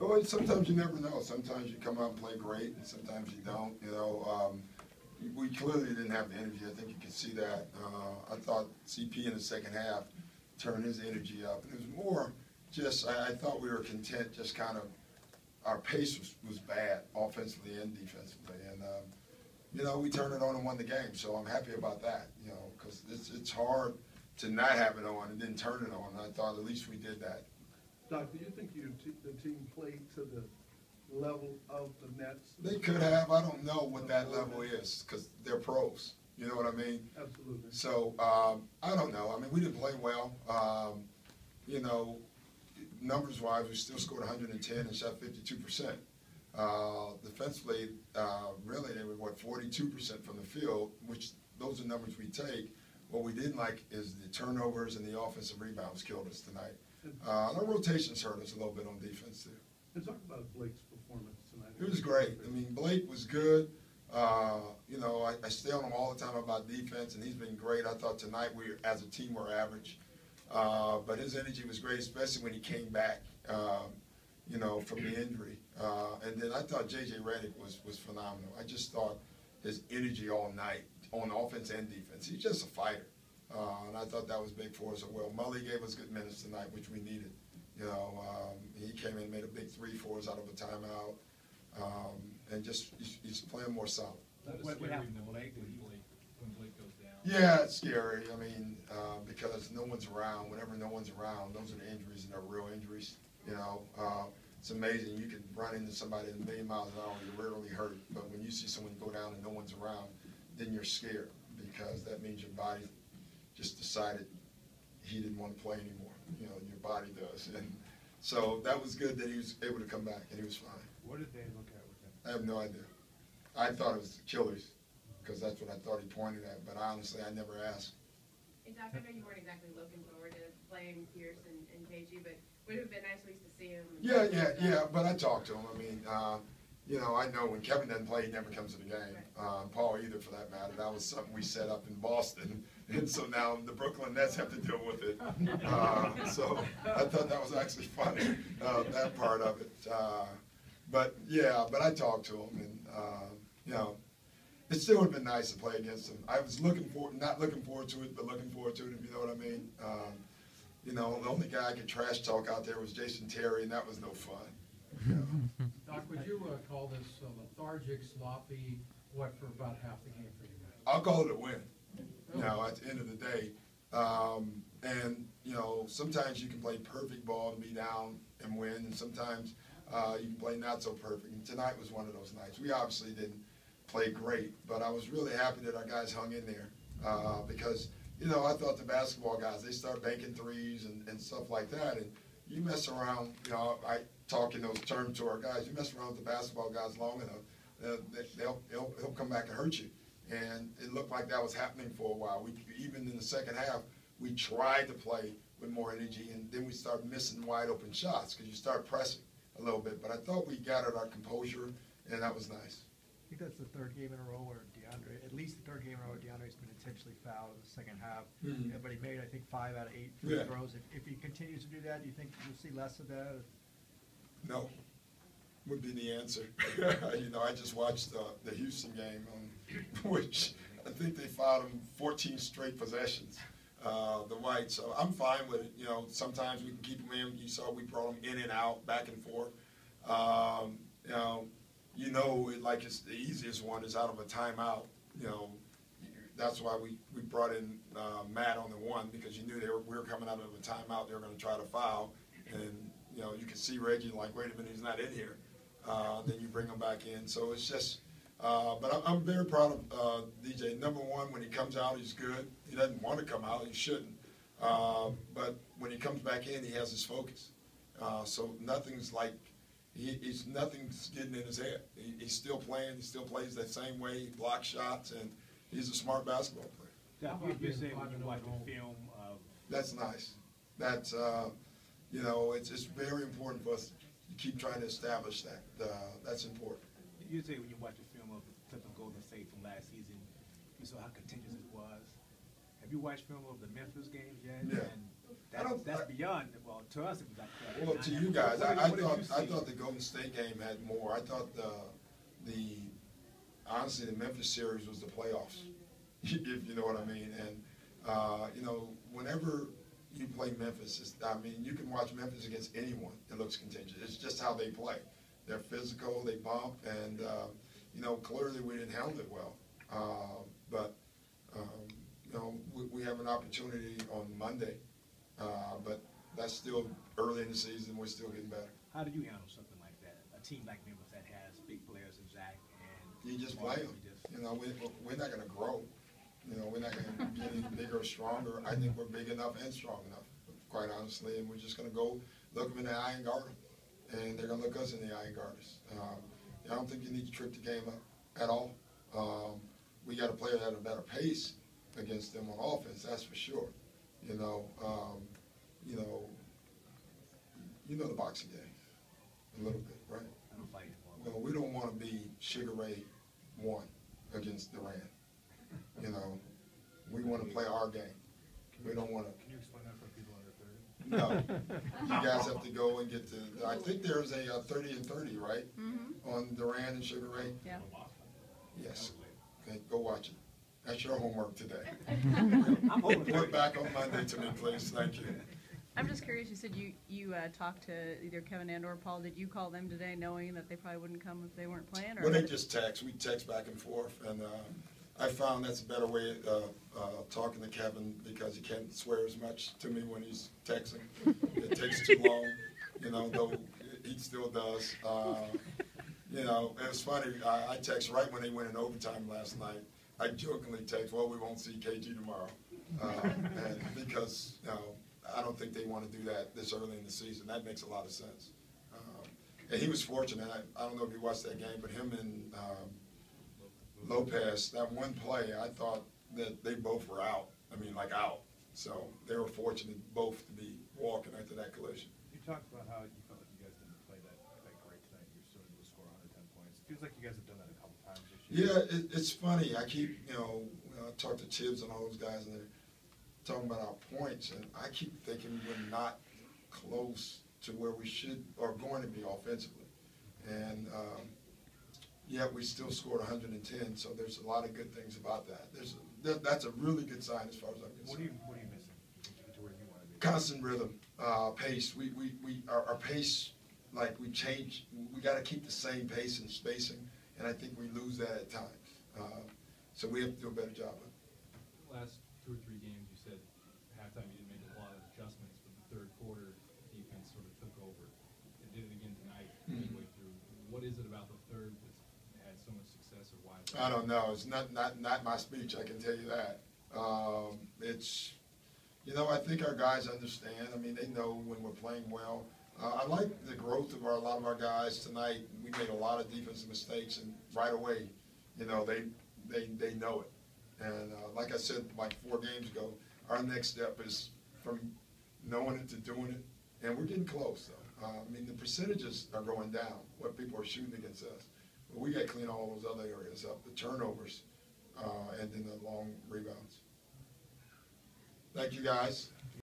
Well, sometimes you never know. Sometimes you come out and play great, and sometimes you don't. We clearly didn't have the energy. I think you can see that. I thought CP in the second half turned his energy up, and it was more just I thought we were content, just kind of our pace was bad offensively and defensively, and we turned it on and won the game. So I'm happy about that. Because it's hard to not have it on and then turn it on. I thought at least we did that. Doc, do you think the team played to the level of the Nets? They could have. I don't know what that level is because they're pros. You know what I mean? Absolutely. So I don't know. I mean, we didn't play well. Numbers-wise, we still scored 110 and shot 52%. Defensively, really, they were, 42% from the field, which those are numbers we take. What we didn't like is the turnovers and the offensive rebounds killed us tonight. Our rotations hurt us a little bit on defense, too. And talk about Blake's performance tonight. It was great. I mean, Blake was good. I stay on him all the time about defense, and he's been great. I thought tonight as a team, we're average. But his energy was great, especially when he came back, from the injury. And then I thought J.J. Redick was phenomenal. I just thought his energy all night on offense and defense. He's just a fighter. And I thought that was big for us as well. Mully gave us good minutes tonight, which we needed. He came in and made a big three for us out of a timeout. And just he's playing more solid. What happened to Blake when Blake goes down? Yeah, it's scary. I mean, because no one's around. Whenever no one's around, those are the injuries, and they're real injuries. It's amazing. You can run into somebody at 1,000,000 miles an hour, you're rarely hurt. But when you see someone go down and no one's around, then you're scared because that means your body just decided he didn't want to play anymore. Your body does. And so that was good that he was able to come back, and he was fine. What did they look at with him? I have no idea. I thought it was Achilles because that's what I thought he pointed at, but honestly, I never asked. Hey, Doc, I know you weren't exactly looking forward to playing Pierce and KG, but would it have been nice at least to see him? Yeah, but I talked to him. I mean, I know when Kevin doesn't play, he never comes to the game. Paul either, for that matter. That was something we set up in Boston, and so now the Brooklyn Nets have to deal with it. So I thought that was actually funny, that part of it. But I talked to him, and it still would have been nice to play against him. I was not looking forward to it, but looking forward to it, if you know what I mean. The only guy I could trash talk out there was Jason Terry, and that was no fun. Doc, would you call this lethargic, sloppy, for about half the game for you guys? I'll call it a win, at the end of the day. Sometimes you can play perfect ball and be down and win, and sometimes you can play not so perfect. And tonight was one of those nights. We obviously didn't play great, but I was really happy that our guys hung in there because, I thought the basketball guys, they start banking threes and stuff like that, and you mess around, I talk in those terms to our guys, you mess around with the basketball guys long enough, they'll come back and hurt you. And it looked like that was happening for a while. Even in the second half, we tried to play with more energy, and then we started missing wide open shots because you start pressing a little bit. But I thought we gathered our composure, and that was nice. I think that's the third game in a row where at least the third game in a row, DeAndre's been intentionally fouled in the second half. Mm-hmm. But he made, I think, 5 out of 8 free throws. If he continues to do that, do you think you'll see less of that? No, would be the answer. I just watched the Houston game, which I think they fouled him 14 straight possessions, the Whites. So I'm fine with it. Sometimes we can keep him in. You saw we brought him in and out, back and forth. It's the easiest one is out of a timeout. That's why we brought in Matt on the one because you knew we were coming out of a timeout. They were going to try to foul, and you could see Reggie like, wait a minute, he's not in here. Then you bring him back in. So it's just. But I'm very proud of DJ. Number one, when he comes out, he's good. He doesn't want to come out. He shouldn't. But when he comes back in, he has his focus. So nothing's getting in his head. He's still playing. He still plays that same way. He blocks shots, and he's a smart basketball player. You say when you watch the film of... That's nice. That's, it's very important for us to keep trying to establish that. That's important. You say when you watch the film of the Clippers Golden State from last season, you saw how contentious it was. Have you watched film of the Memphis games yet? Yeah. And That's beyond, well, to us, it was like. Well, to you guys, I What did you thought see? the Golden State game had more. I thought honestly, the Memphis series was the playoffs, if you know what I mean. And, you know, whenever you play Memphis, I mean, you can watch Memphis against anyone that looks contingent. It's just how they play. They're physical, they bump, and, you know, clearly we didn't handle it well. But, you know, we have an opportunity on Monday, but that's still early in the season. We're still getting better. How do you handle something like that? A team like Memphis that has big players in Zach and. You just play them. You know, we're not going to grow. You know, we're not going to get any bigger or stronger. I think we're big enough and strong enough, quite honestly, and we're just going to go look them in the eye and guard them. And they're going to look us in the eye and guard us. I don't think you need to trip the game up at all. We got to play at a better pace against them on offense, that's for sure. You know, you know the boxing game a little bit, right? I don't fight anymore. Well, we don't want to be Sugar Ray 1 against Durant. You know, we want to play our game. We don't want to. Can you explain that for people under 30? No, you guys have to go and get the. I think there's a 30 and 30, right? On Durant and Sugar Ray. Yeah. Yes. Okay, go watch it. That's your homework today. I'm hoping. Report back on Monday to me, please. Thank you. I'm just curious, you said you talked to either Kevin and or Paul. Did you call them today knowing that they probably wouldn't come if they weren't playing? Or Well, they just text. We text back and forth, and I found that's a better way of talking to Kevin because he can't swear as much to me when he's texting. It takes too long, you know, though he still does. You know, it was funny. I text right when they went in overtime last night. I jokingly text, well, we won't see KG tomorrow. And because, you know, I don't think they want to do that this early in the season. That makes a lot of sense. And he was fortunate. I don't know if you watched that game, but him and Lopez, that one play, I thought that they both were out. I mean, like out. So they were fortunate both to be walking after that collision. You talked about how you felt like you guys didn't play that great tonight. You're still able to score 110 points. It feels like you guys have done that a couple times this year. Yeah, it's funny. I keep, you know, I talk to Tibbs and all those guys, and they're talking about our points, and I keep thinking we're not close to where we should or going to be offensively. And yet we still scored 110, so there's a lot of good things about that. That's a really good sign as far as I'm concerned. What are you missing to get to where you want to be? Constant rhythm, pace. Our pace, like we change. We got to keep the same pace and spacing, and I think we lose that at times. So we have to do a better job of it. Last 2 or 3 games, you said halftime you didn't make a lot of adjustments, but the third quarter defense sort of took over. It did it again tonight, midway through. What is it about the third that's had so much success, or why? I don't know. It's not my speech. I can tell you that. It's, you know, I think our guys understand. I mean, they know when we're playing well. I like the growth of a lot of our guys tonight. We made a lot of defensive mistakes, and right away, you know, they know it. And like I said, like 4 games ago, our next step is from knowing it to doing it, and we're getting close, though. I mean, the percentages are going down, what people are shooting against us. But we got to clean all those other areas up, the turnovers, and then the long rebounds. Thank you, guys.